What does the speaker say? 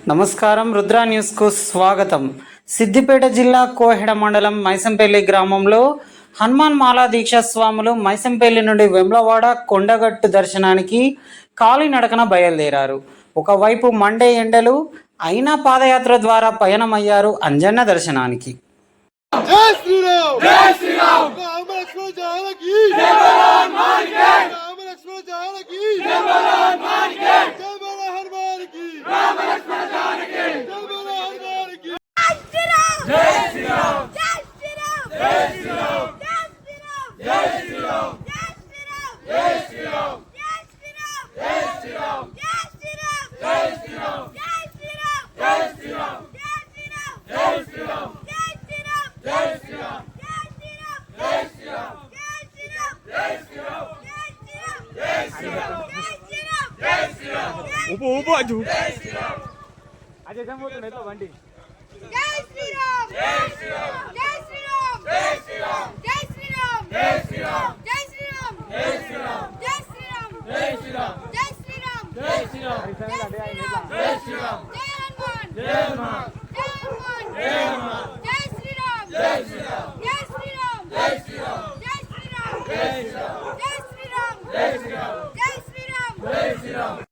నమస్కారం, రుద్ర న్యూస్కు స్వాగతం. సిద్దిపేట జిల్లా కోహెడ మండలం మైసంపల్లి గ్రామంలో హనుమాన్ మాలా దీక్షా స్వాములు మైసంపల్లి నుండి వెమ్లవాడ కొండగట్టు దర్శనానికి కాలినడకన బయలుదేరారు. ఒకవైపు మండే ఎండలు అయినా పాదయాత్ర ద్వారా పయనమయ్యారు అంజన్న దర్శనానికి. ఊపు అజ్జు అజయ్ జంబోతున్నా ఇట్లా బండి. జై శ్రీరామ్ జై శ్రీరామ్ జై శ్రీరామ్ జై శ్రీరామ్ జై శ్రీరామ్ జై శ్రీరామ్ జై శ్రీరామ్ జై శ్రీరామ్ జై శ్రీరామ్ జై శ్రీరామ్ జై శ్రీరామ్ జై శ్రీరామ్ జై శ్రీరామ్ జై హనుమాన్ జై హనుమాన్ జై హనుమాన్ జై హనుమాన్ జై శ్రీరామ్ జై శ్రీరామ్ జై శ్రీరామ్ జై శ్రీరామ్ జై శ్రీరామ్ జై శ్రీరామ్ జై శ్రీరామ్ జై శ్రీరామ్ జై శ్రీరామ్ జై శ్రీరామ్.